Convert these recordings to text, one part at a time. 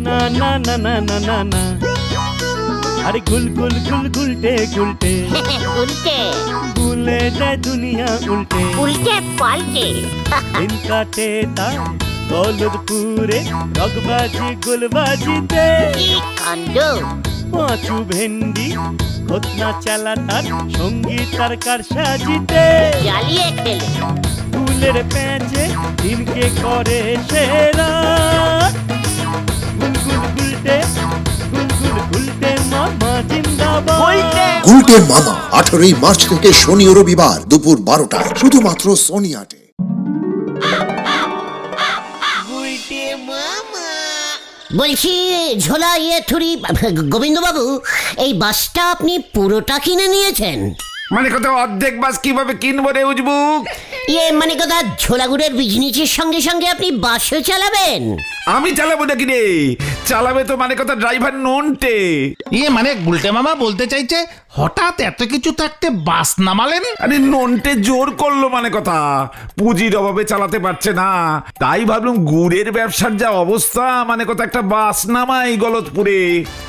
না না না না না না না আরে গুল গুল গুল গুলটে গুলটে উল্টে গুলে যায় দুনিয়া উল্টে উল্টে পাল্টে দিন কাটে তার দৌলতপুরে রগবাজি গুলবাজিতে কি কাণ্ড! পাঁচু ভেন্ডি ঘটনা চালা তার সঙ্গীত তার কার সাজিতে জ্বালিয়ে খেলে ফুলের প্যাঁচে দিনকে করে সেরা গুলগুল গুলটে গুলগুল গুলটে মামা জিন্দাবাদ। গুলটে মামা 18 মার্চ থেকে শনি ও রবিবার দুপুর 12টায় শুধুমাত্র সোনিয়াতে। বলছি ঝোলা থুরি গোবিন্দবাবু, এই বাসটা আপনি পুরোটা কিনে নিয়েছেন? মানে কথা অর্ধেক বাস কিভাবে কিনবো রে উজবুক? মানে কথা ঝোলাগুড়ের বিজনেসের সঙ্গে সঙ্গে আপনি বাসও চালাবেন? আমি চালাবো নাকি রে? চালাবে তো মানে কথা ড্রাইভার নন্টে। মানে গুলটে মামা বলতে চাইছে হঠাৎ এত কিছু থাকতে বাস নামালেন? আরে নন্টে জোর করলো মানে কথা, পুঁজির অভাবে চালাতে পারছে না, তাই ভাবলাম গুড়ের ব্যবসার যা অবস্থা মানে কথা একটা বাস নামাই গলতপুরে।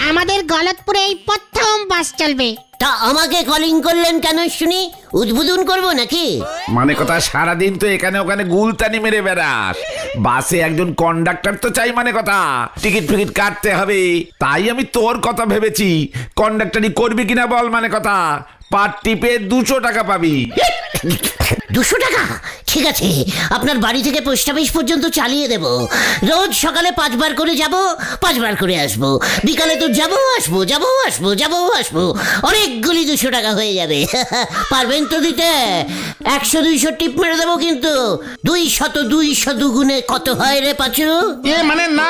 আমাদের গলতপুরে এই প্রথম বাস চলবে। তা আমাকে কলিং করলেন কেন শুনি? উদ্বোধন করব নাকি? মানে কথা সারাদিন তো এখানে ওখানে গুলতানি মেরে বেড়াস, বাসে একজন কন্ডাক্টর তো চাই মানে কথা, টিকিট ফিকিট কাটতে হবে, তাই আমি তোর কথা ভেবেছি। কন্ডাক্টরি করবি কিনা বল মানে কথা, পার টিপে 200 টাকা পাবি। 200 টাকা? ঠিক আছে, আপনার বাড়ি থেকে পোস্ট অফিস পর্যন্ত চালিয়ে দেব। রোজ সকালে 5 বার করে যাব, 5 বার করে আসবো, বিকালে তো যাবো আসবো যাবো আসবো যাবো আসবো, অনেকগুলি 200 টাকা হয়ে যাবে। পারবেন তো দিতে? 100-200 টিপ মেরে দেবো, কিন্তু 200 দুগুণে কত হয় রে পাঁচু? মানে না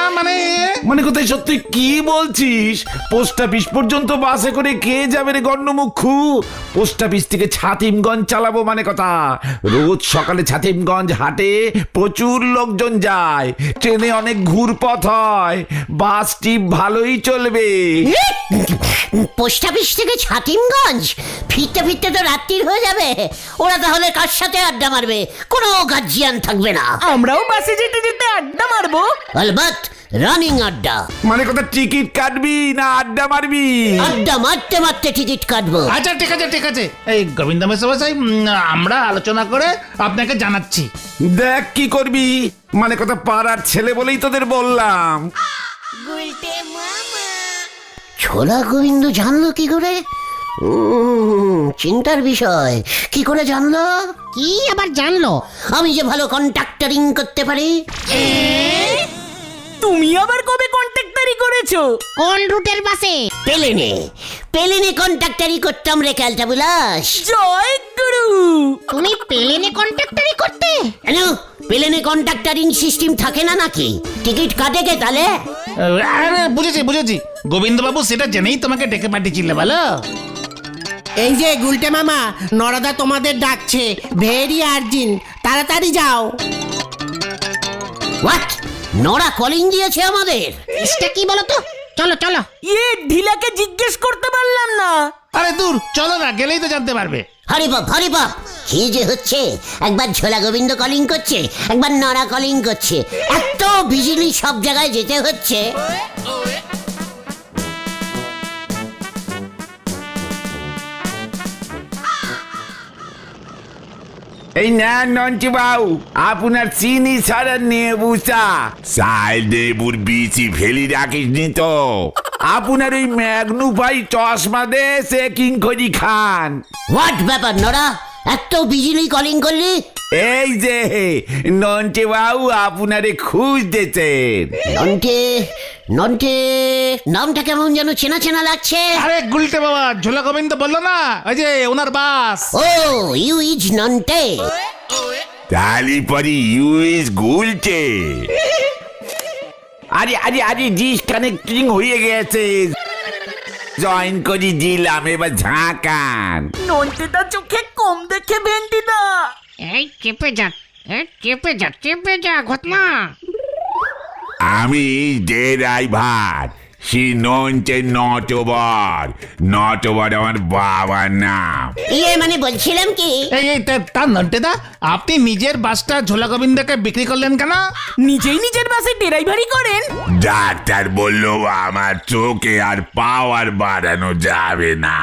মানে কোথায় সত্যি কি বলছিস? পোস্ট অফিস পর্যন্ত বাসে করে কে যাবে রে গন্ডমুখু? পোস্ট অফিস থেকে ছাতিমগঞ্জ চালাবো মানে কথা, রোজ সকালে ছাতিমগঞ্জ হাটে প্রচুর লোকজন যায়, ট্রেনে অনেক ঘুরপথ হয়, বাস টিপ ভালোই চলবে। পোস্ট অফিস থেকে ছাতিমগঞ্জ ফিরতে ফিরতে তো রাত্রির হয়ে যাবে। ওরা তাহলে কার সাথে আড্ডা মারবে? কোনো গার্জিয়ান থাকবে না। আমরাও বাসে যেতে যেতে আড্ডা মারবো। আলবাত রানিং আড্ডা। মানে কথা টিকিট কাটবি না আড্ডা মারবি? আড্ডা মারতে মারতে টিকিট কাটবো। আচ্ছা ঠিক আছে এই গোবিন্দ মেসোমশাই, আমরা আলোচনা করে আপনাকে জানাচ্ছি। দেখ কি করবি, মানে কথা পাড়ার ছেলে বলেই তোদের বললাম। ছোলা গোবিন্দ জানলো কি করে? চিন্তার বিষয়। কি করে জানলো? কি আবার জানলো? আমি যে ভালো কন্ট্রাক্টরিং করতে পারি। তুমি আবার কবে কন্ট্রাক্টরি করেছো? কোন রুটের বাসে? পেলেনে কন্ট্রাক্টরি করতাম রে ক্যালটা বুলাস। জয় গুরু। তুমি প্লেনে কন্ট্রাক্টরি করতে? কেন, প্লেনে কন্ট্রাক্টরিং সিস্টেম থাকে না নাকি? টিকিট কাটে কে তাহলে? আরে বুঝেছি গোবিন্দবাবু সেটা জেনেই তোমাকে ডেকে পাঠিয়েছিলে বলো। এই যে গুলটে মামা, নরদা তোমাদের ডাকছে, ভেরি আর্জেন্ট, তাড়াতাড়ি যাও। হোয়াট? নড়া কলিং দিয়েছে আমাদের? এটা কি বলো তো? চলো চলো। ঢিলাকে জিজ্ঞেস করতে পারলাম না। আরে দূর চলো না, গেলেই তো জানতে পারবে। হরি বাপ, কি যে হচ্ছে! একবার ঝোলা গোবিন্দ কলিং করছে, একবার নড়া কলিং করছে, এত বিজলি সব জায়গায় যেতে হচ্ছে। এই না নন্টি বাবু, আপনার চিনি ছাড়া নেবু চা। চাল নেবুর বিচি ফেলি রাখিস নি তো? আপনার ওই ম্যাগনুফাই চশমা দে চেকিং করি খান। হোয়াট ব্যাপার নড়া, এত বিজলি কলিং করলি? এই যে নন্টি বাবু আপনারে খুঁজতেছেন। নন্টে নামটা কেমন যেন চেনা চেনা লাগছে। আরে গুলটে বাবা, ঝোলা গোবিন্দ বললো না, ওই যে ওনার বাস। ও ইউ ইজ নন্টে। তালি পরি ইউএস গুলছে। আরে ডিসকানেক্টিং হয়ে গেছে, জয়েন করে দিলাম, এবার ঝাঁকান। নন্টেটা চোখে কম দেখে ভেন্ডি না। এই চেপে যা ঘটনা। আমি ড্রাইভার, সে নন্টে নটবর। নটবর আমার বাবার নাম। মানে বলছিলাম কি, এই তার নন্টেদা, আপনি নিজের বাসটা ঝোলা গোবিন্দকে বিক্রি করলেন কেন? নিজেই নিজের বাসে ড্রাইভারি করেন? ডাক্তার বলল আমার চোখে আর পাওয়ার বাড়ানো যাবে না,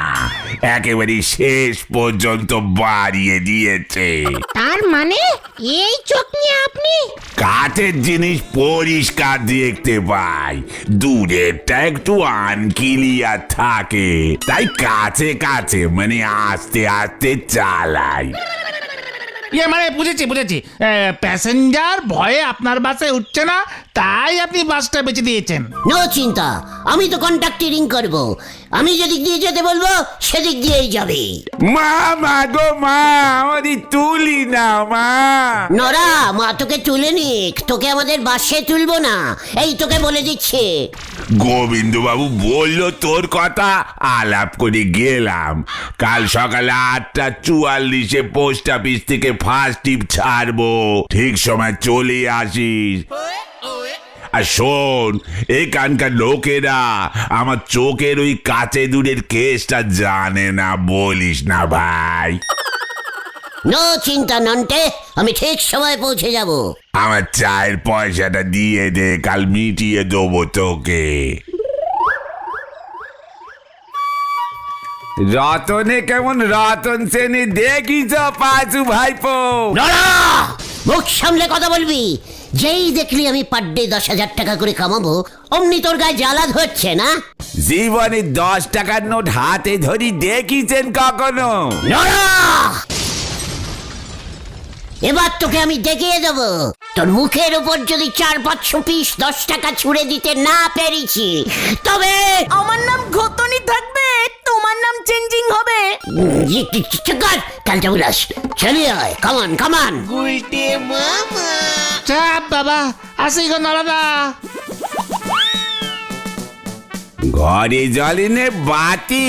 একেবারে শেষ পর্যন্ত বাড়িয়ে দিয়েছে। তার মানে এই চোখ নিয়ে আপনি? কাঠের জিনিস পরিষ্কার দেখতে পাই, দূরেরটা একটু আনকিলিয়ার থাকে, তাই কাছে কাছে মানে আস্তে আস্তে চালাই। মানে বুঝেছি প্যাসেঞ্জার ভয়ে আপনার বাসে উঠছে না, তাই আপনি বাসটা বেঁচে দিয়েছেন। নো চিন্তা, আমি তো কন্ট্রাক্টিং করব। আমি যেদিক দিয়ে যেতে বলবো সেদিক দিয়েই যাবে। মা গো মা, আমাদের তুলি না মা। নরা, মা তোকে তুলে নিক, তোকে আমাদের বাসে তুলবো না, এই তোকে বলে দিচ্ছে। গোবিন্দ বাবু বললো তোর কথা, আলাপ করে গেলাম। কাল সকালে 8:44 পোস্ট অফিস থেকে ফার্স্ট টিপ ছাড়বো, ঠিক সময় চলে আসিস। আর শোন, এখানকার লোকেরা আমার চোখের ওই কাছে দূরের কেসটা জানে না, বলিস না ভাই। নো চিন্তা নন্টে, আমি ঠিক সময় পৌঁছে যাব। আমার চায়ের পয়সাটা দিয়ে দে, কাল মিটিয়ে দেবো তোকে। রতনে কেমন রতন সেনে দেখিস পাঁচু ভাইপো? নরা, মুখ সামলে কথা বলবি। যেই দেখলি আমি পার ডে 10,000 টাকা করে কামাবো, অমনি তোর গায়ে জ্বালা ধরছে না? জীবনে 10 টাকার নোট হাতে ধরি দেখিছেন কখনো? নরা, এবার তোকে আমি দেখিয়ে দেবো। তোর মুখের উপর যদি 400-500 পিস 10 টাকা ছুঁড়ে দিতে না পেরেছি, তবে আমার নাম ঘতনি থাকবে, তোমার নাম চেঞ্জিং হবে। কালটা উলাস চলে আয়, কামান কামান। চাপ বাবা, আসি গো নরদা। ঘরে জ্বলেনে বাতি,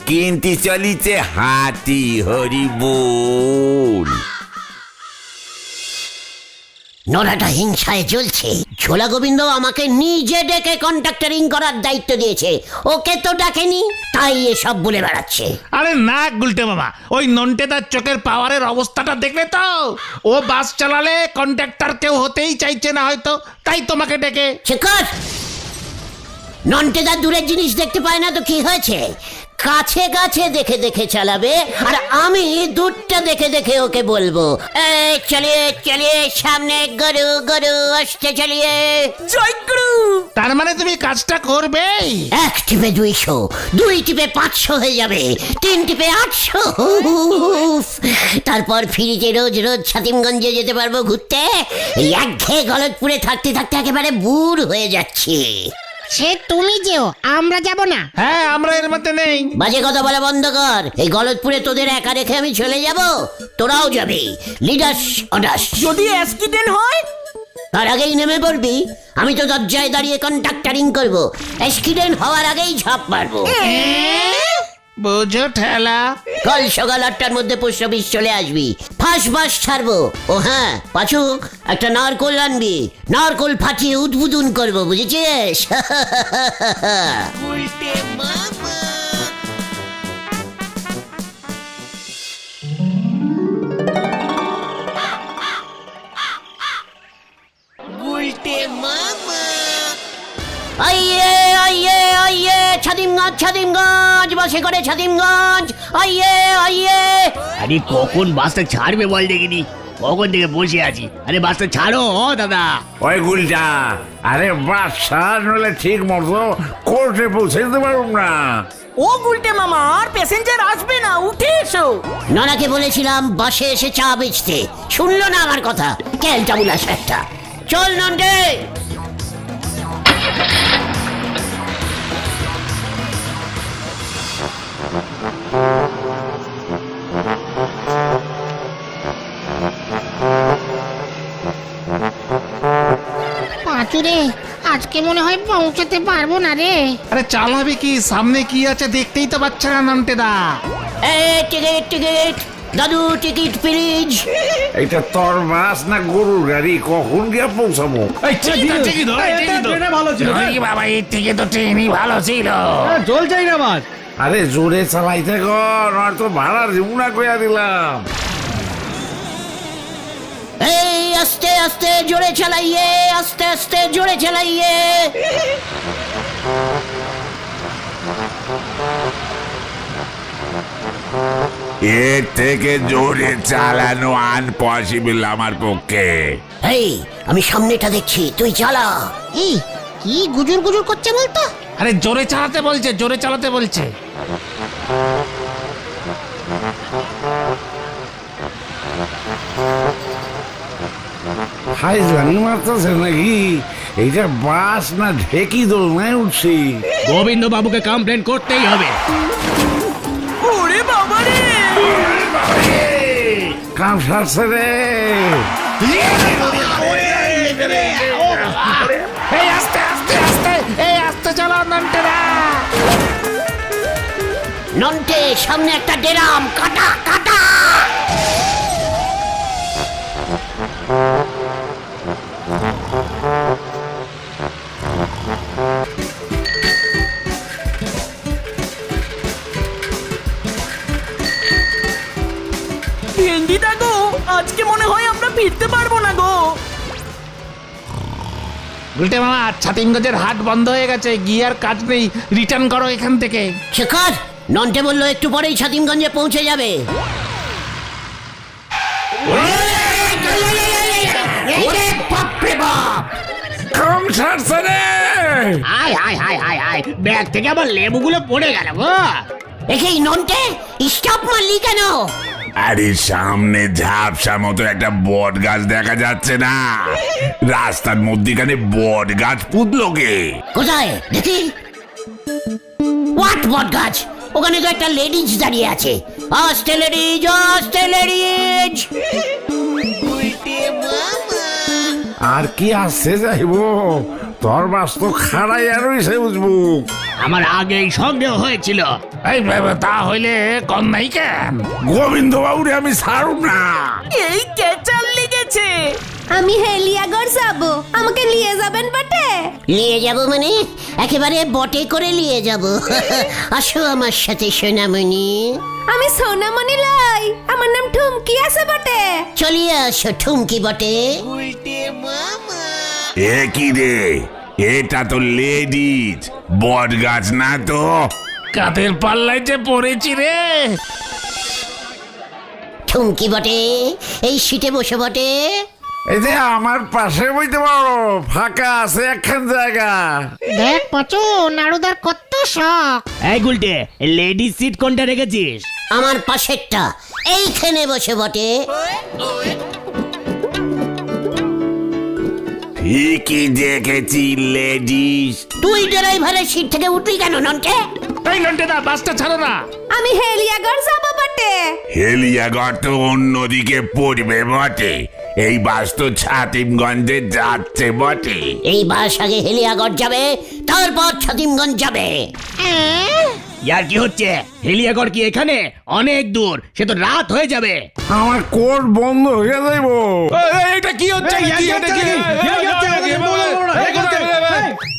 কিনতে চলিছে হাতি, হরি বল। নরাটা হিংসায় জ্বলছে। ঝোলা গোবিন্দ আমাকে নিজে ডেকে কন্ট্রাক্টরিং করার দায়িত্ব দিয়েছে, ওকে তো ডাকেনি, তাই এসব বলে বেড়াচ্ছে। আরে না গুলটে মামা, ওই নন্টেদার চোখের পাওয়ারের অবস্থাটা দেখলে তো? ও বাস চালালে কন্ট্রাক্টর কেউ হতেই চাইছে না হয়তো, তাই তোমাকে ডেকে। শেখর, নন্টেদা দূরের জিনিস দেখতে পায় না তো কি হয়েছে? কাছে কাছে দেখে দেখে চালাবে, আর আমি দূরটা দেখে দেখে ওকে বলবো, এই চলিয়ে চলিয়ে সামনে গরু গরু আসতে চলিয়ে। জয় গুরু। তার মানে তুমি কাজটা করবে? 1 টিপে 200, 2 টিপে 500 হয়ে যাবে, 3 টিপে 800। উফ, তারপর ফিরিতে রোজ রোজ ছাতিমগঞ্জে যেতে পারবো ঘুরতে। এই একঘেয়ে গলতপুরে থাকতে থাকতে একেবারে বুড় হয়ে যাচ্ছে। সে তুমি যেও, আমরা যাব না। হ্যাঁ, আমরা এর মধ্যে নেই। বাজে কথা বলা বন্ধ কর। এই গলতপুরে তোদের একা রেখে আমি চলে যাব? তোরাও যাবি, লিডার্স অর্ডার্স। যদি অ্যাক্সিডেন্ট হয়? তার আগেই নেমে পড়বি। আমি তো দরজায় দাঁড়িয়ে কন্ট্রাক্টরিং করব, অ্যাক্সিডেন্ট হওয়ার আগেই ঝাঁপ মারবো। বোঝো ঠেলা। কাল সকাল 8টার মধ্যে পোস্ট অফিস চলে আসবি, ফার্স্ট বাস ছাড়বো। ও হ্যাঁ পাঁচু, একটা নারকোল আনবি, নারকোল ফাটিয়ে উদ্বোধন করবো, বুঝেছিস? আইয়ে আইয়ে আইয়ে, ছাতিমগঞ্জ ছাতিমগঞ্জ, বাসে করে ছাতিমগঞ্জ, আইয়ে আইয়ে। আরে কখন বাসটা ছাড়বে বল দেখিনি, কখন থেকে বসে আছি। আরে বাসটা ছাড়ো দাদা। ওই গুলটা, আরে বাস সারালে ঠিক মতো কোর্টে পৌঁছে দিতে পারব না। ও গুলটে মামা, আর প্যাসেঞ্জার আসবে না, উঠে এসো। ননাকে বলেছিলাম বাসে এসে চা বেচতে, শুনলো না আমার কথা। ক্যালটা বুলাস একটা। চল নন্ডে। পাঁচুরে, আজকে মনে হয় পৌঁছাতে পারবো না রে। আরে চালাবে কি, সামনে কি আছে দেখতেই তো পাচ্ছে না নন্টেদা। টিকিট টিকিট, দাদু টিকিট প্লিজ। এটা তোর বাস না গরুর গাড়ি, কখন গিয়ে পৌঁছাবো? বাবা এর থেকে তো ট্রেনই ভালো ছিল। আরে জোরে চালাইতে কর, আর তো ভাড়া রিমুনা কইয়া দিলাম। এই আস্তে আস্তে জোরে চালাইয়ে, আস্তে আস্তে জোরে চালাইয়ে। এর থেকে জোরে চালানো আনপসিবল আমার পক্ষে। এই আমি সামনেটা দেখছি, তুই চালা। এই কি গুজুর গুজুর করছে বলতো? আরে জোরে চালাতে বলছে, জোরে চালাতে বলছে। হাই জানি মারতেছে নাকি? এইটা বাস না ঢেকি দোলনায় উঠছি? গোবিন্দ বাবুকে কমপ্লেন করতেই হবে। ওরে বাবা রে! কাম সারছে রে। এই আস্তে আস্তে আস্তে, এই আস্তে চালাও নন্টেরা। নন্টে সামনে একটা ডেরাম, কাটা কাটা। ভেন্ডিদা গো, আজকে মনে হয় আমরা ফিরতে পারবো না গো। উল্টে মামা, ছাতিমগঞ্জের হাট বন্ধ হয়ে গেছে, গিয়ে আর কাজ নেই, রিটার্ন করো এখান থেকে। শেখর, নন্টে বললো একটু পরেই ছাতিমগঞ্জে পৌঁছে যাবে। ওরে বাপরে বাপ! কাম সারছে রে। আয় আয় আয় আয় আয়, ব্যাগ থেকে আবার লেবুগুলো পড়ে গেল গো। দেখেই নন্টে স্টপ মারলি কেন? আরে সামনে ঝাপসা মতো একটা বট গাছ দেখা যাচ্ছে না? রাস্তার মধ্যখানে বট গাছ পুতলো কে? কোথায় দেখি? হোয়াট বট গাছ? ওখানে তো একটা লেডিজ দাঁড়িয়ে আছে। আস্তে লেডিজ, আস্তে লেডিজ। আর কি আসছে যাইবো? তোর বাস তো খাড়াই আর রইছে বুঝবো। আমার আগেই সন্দেহ হয়েছিল। এই তা হইলে কন্যাই কেন? গোবিন্দ বাবুরে আমি ছাড়ুম না। এই কেচাল লেগেছে। আমি হেলিয়াগড় যাব, আমাকে নিয়ে যাবেন বটে? নিয়ে যাব মানে একেবারে বটে করে নিয়ে যাব। আসো আমার সাথে সোনামণি। আমি সোনামণি লাই, আমার নাম ঠুমকি আছে বটে। চলিয়ে আসো ঠুমকি বটে। এ কি রে? এটা তো লেডিজ, বট গাছ না তো। কাদের পাল্লায় যে পড়েছি রে। ঠুমকি বটে, এই সিটে বসে বটে। এই যে আমার পাশে বইতে পারো, ফাঁকা আছে একখান জায়গা। দেখ পাচু, নাড়ুদার কত শখ। এই গুলটে, লেডিস সিট কোনটা রেখেছিস? আমার পাশেরটা, এইখানে বসে বটে। ঠিকই দেখেছি লেডিস। তুই ড্রাইভারের সিট থেকে উঠলি কেন নন্টে? এই নন্টেদা, বাসটা ছাড়ো না। আমি হেলিয়াগড় যাব বটে। হেলিয়াগড় তো অন্যদিকে পড়বে বটে, এই বাস তো ছাতিমগঞ্জে যাচ্ছে বটে। এই বাস আগে হেলিয়াগড় যাবে, তারপর ছাতিমগঞ্জ যাবে। ইয়ার কি হচ্ছে? হেলিয়াগড় কি এখানে? অনেক দূর, সে তো রাত হয়ে যাবে। আমার কোর্ট বন্ধ হয়ে যাইবো। এটা কি হচ্ছে?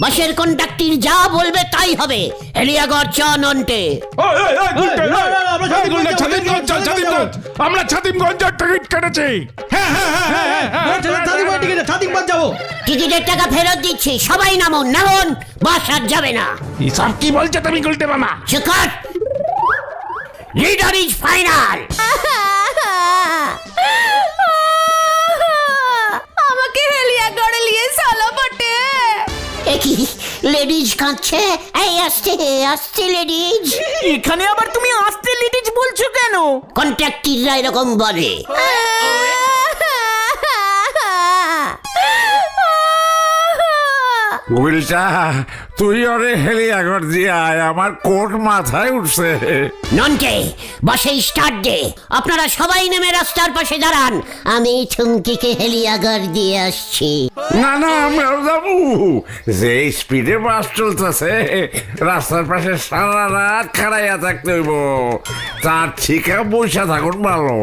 বাসের কন্ডাক্টর যা বলবে তাই হবে। হেলিয়াগড় চ নন্টে। আমরা ছাতিমগঞ্জের টিকিট কেটেছি। টিকিটের টাকা ফেরত দিচ্ছি, সবাই নামুন নামুন, বাস আর যাবে না। সব কি বলছে তুমি উল্টে মামা? Shekhar, leader is final. আমাকে হেলিয়াগড়ে নিয়ে চলো বটে। একই লেডিজ কাঁদছে। এই আসছে আসছে লেডিজ। এখানে আবার তুমি আসতে লেডিজ বলছো কেন? কন্ট্রাক্টররা এরকম বলে। উল্টা তুই ওরে হেলিয়া ঘর দিয়ে আয়, আমার কোট মাথায় উঠছে। নন্টে বাসে স্টার্ট দে, আপনারা সবাই নেমে রাস্তার পাশে দাঁড়ান, আমি ঠুমকিকে হেলিয়াঘর দিয়ে আসছি। না না, আমরাও যাবো। যে স্পিডে বাস চলতেছে, রাস্তার পাশে সারা রাত খাড়াইয়া থাকতে হইব, তার ঠিকা বসে থাকুন ভালো।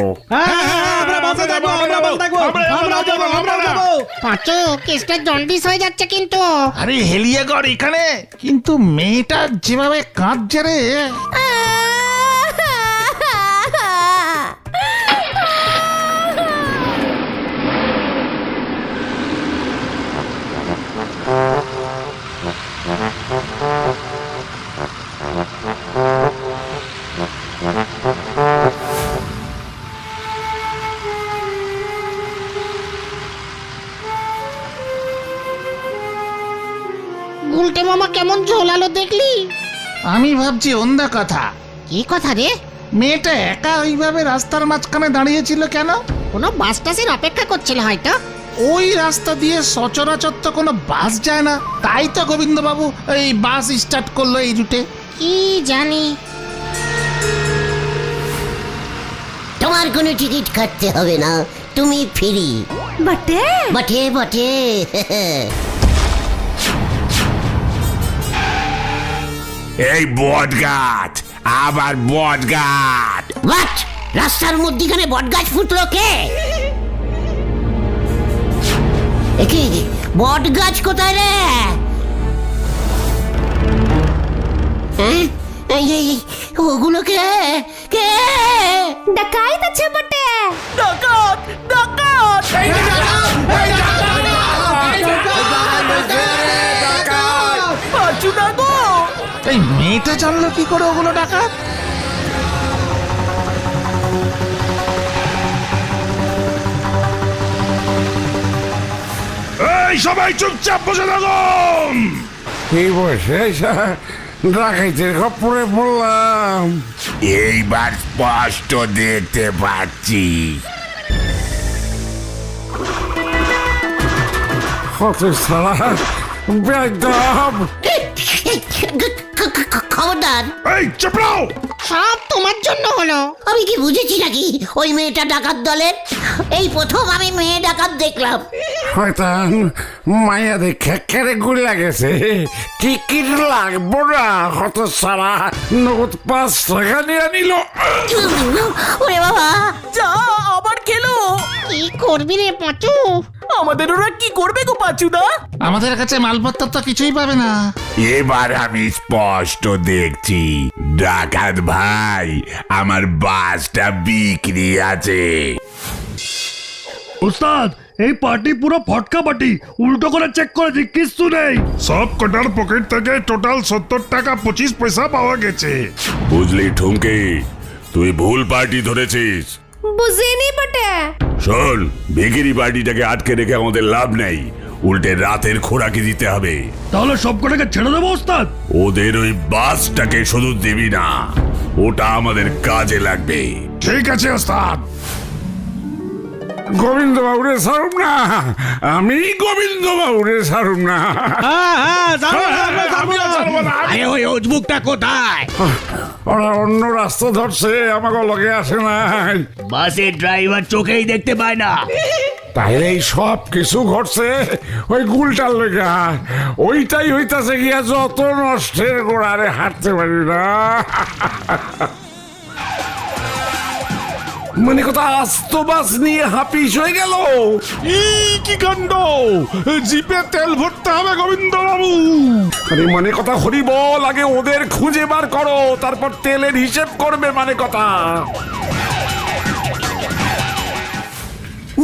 পাঁচু কেসটা জন্ডিস হয়ে যাচ্ছে কিন্তু। আরে হেলিয়াগড় এখানে, কিন্তু মেয়েটা যেভাবে কাঁদছে রে। গুলটে মামা কেমন ঝোলালো দেখলি? আমি ভাবছি অন্য কথা। কি কথা রে? মেয়েটা একা ওইভাবে রাস্তার মাঝখানে দাঁড়িয়েছিল কেন? কোনো বাস টাসের অপেক্ষা করছিল হয়তো। ওই রাস্তা দিয়ে সচরাচর তো কোনো বাস যায় না, তাই তো গোবিন্দবাবু এই বাস স্টার্ট করলো এই রুটে। কি জানি। তোমার কোনো টিকিট কাটতে হবে না, তুমি ফ্রি। বটে বটে বটে। এই বট গাছ, আবার বট গাছ। হোয়াট? রাস্তার মধ্যিখানে বটগাছ ফুটলো কে? একে বটগাছ কোথায় রে? হ্যাঁ? এই, ওগুলো কে? কে? ডাকাইত আছে বটে। ডাকাত ডাকাত পাঁচু না গো, এই মেয়েটা জানলো কি করে ওগুলো ডাকাত? এই সবাই চুপচাপ বসে থাকুন। এই বসে ডাকাইতের খপ্পরে পড়লাম। এইবার স্পষ্ট দেখতে পাচ্ছি। কত সারা বেদম। খবরদার, এই চাপড়াও। সব তোমার জন্য হলো। আমি কি বুঝেছি নাকি ওই মেয়েটা ডাকাত দলের? এই প্রথম আমি মেয়ে ডাকাত দেখলাম। শয়তান মায়া দেখে কেড়ে গুলা গেছে। টিকিট লাগবো না, কত সারা নগদ 5 টাকা নিয়ে নিল। ওরে বাবা, যা আবার খেলো। কি করবি রে পাঁচু? আমাদের ওরা কি করবে গো পাঁচুদা? আমাদের কাছে মালপত্র তো কিছুই পাবে না। এবার আমি স্পষ্ট দেখছি, ডাকাত ভাই, আমার বাসটা বিক্রি আছে। উস্তাদ, এই পার্টি পুরো ফটকা পার্টি, উল্টো করে চেক করেছি, কিচ্ছু নেই। সব কটার পকেট থেকে টোটাল 70 টাকা 25 পয়সা পাওয়া গেছে। বুঝলি ঠুমকি, তুই ভুল পার্টি ধরেছিস। বুঝিনি বটে। শোন, বিক্রি পার্টিটাকে আটকে রেখে আমাদের লাভ নেই, উল্টে রাতের খোরাকি দিতে হবে। তাহলে সব কটাকে ছেড়ে দেবো উস্তাদ? ওদের ওই বাসটাকে শুধু দিবি না, ওটা আমাদের কাজে লাগবে। ঠিক আছে ওস্তাদ। গোবিন্দ বাবুরে ছাড়ুম না, আমি গোবিন্দ বাবুরে ছাড়ুম না। আরে ওই উজবুকটা কোথায়? ওরা অন্য রাস্তা ধরছে, আমাকে লগে আসে নাই। বাসের ড্রাইভার চোখেই দেখতে পায় না। তাইলে এই সব কিছু ঘটছে ওই গুলটার লেগা। ওইটাই হইতাছে গিয়া যত নষ্টের গোড়ারে হাঁটতে পারি না। মানে কথা, আস্ত বাস নিয়ে হাপিস হয়ে গেল। কি কাণ্ড! জিপে তেল ভরতে হবে গোবিন্দ বাবু। আরে মানে কথা, হরি বল, আগে ওদের খুঁজে বার করো, তারপর তেলের হিসেব করবে। মানে কথা,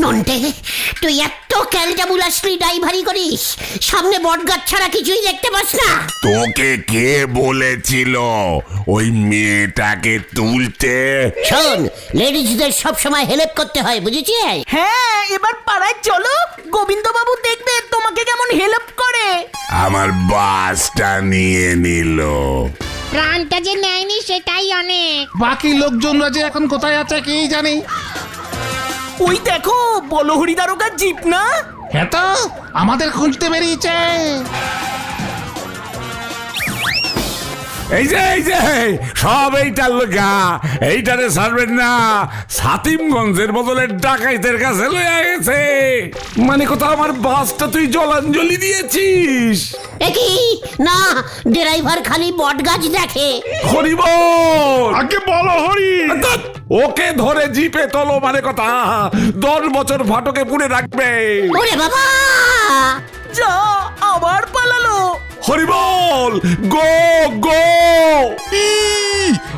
নন্টে তুই এত ক্যালটা বুলাসলি ড্রাইভারি করিস, সামনে বটগাছ ছাড়া কিছুই দেখতে পাস না? তোকে কে বলেছিল ওই মেয়েটাকে তুলতে? শোন, লেডিজদের সব সময় হেল্প করতে হয়, বুঝেছিস? হ্যাঁ, এবার পাড়ায় চলো, গোবিন্দবাবু দেখবে তোমাকে কেমন হেল্প করে। আমার বাসটা নিয়ে নিল। প্রাণটা যে নেয়নি সেটাই অনেক। বাকি লোকজনরা যে এখন কোথায় আছে কি জানি। ওই দেখো, বলহরি দারোগার জিপ না? হ্যাঁ তো, আমাদের খুঁজতে বেরিয়েছে। এই যে সব এইটার লোকা এইটারে ছাড়বেন না, সাতিমগঞ্জের বদলে ডাকাইতের কাছে লইয়া গেছে। মানে কথা আমার বাসটা তুই জলাঞ্জলি দিয়েছিস। একই না, ড্রাইভার খালি বট গাছ দেখে। হরিবল, আগে বলো হরি। ধ্যাৎ, ওকে ধরে জিপে তোলো মানে কথা 10 বছর ফাটকে পুড়ে রাখবে। ওরে বাবা, যা আবার পালালো। হরিবল, গো গো।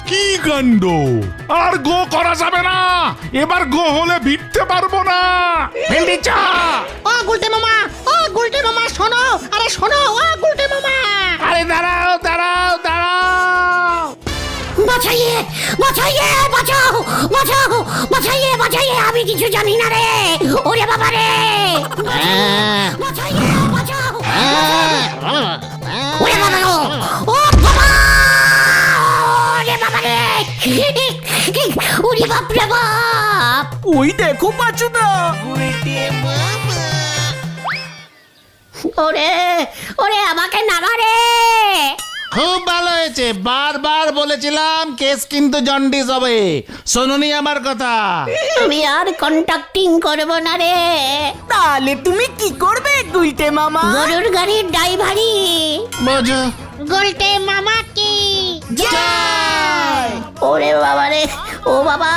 কি কাণ্ড! আর গো করা যাবে না, এবার গো হলে ভিড়তে পারবো না। ভেন্ডি চা। ও গুলটে মামা, ও গুলটে মামা শোনো, আরে শোনো, ও গুলটে মামা। আরে দাঁড়াও দাঁড়াও দাঁড়াও। বাঁচাইয়ে বাঁচাইয়ে, বাঁচাও বাঁচাও, বাঁচাইয়ে বাঁচাইয়ে, আমি কিছু জানি না রে। ওরে বাবা রে, বাঁচাইয়ে বাঁচাও। ওরে বাবা, ও বাবা, ওরে বাবা রে, ওরে বাপ রে বাপ। ওই দেখো পাচুদা। ওরে ওরে, আমাকে নামা রে। খুব ভালো হয়েছে, বারবার বলেছিলাম কেস কিন্তু জন্ডিস হবে। শোনোনি আমার কথা? আমি আর কন্ট্রাক্টিং করব না রে। তাহলে তুমি কি করবে গুলটে মামা? গরুর গাড়ির ড্রাইভারি। বোঝো। গুলটে মামা কি ওরে বাবা রে, ও বাবা,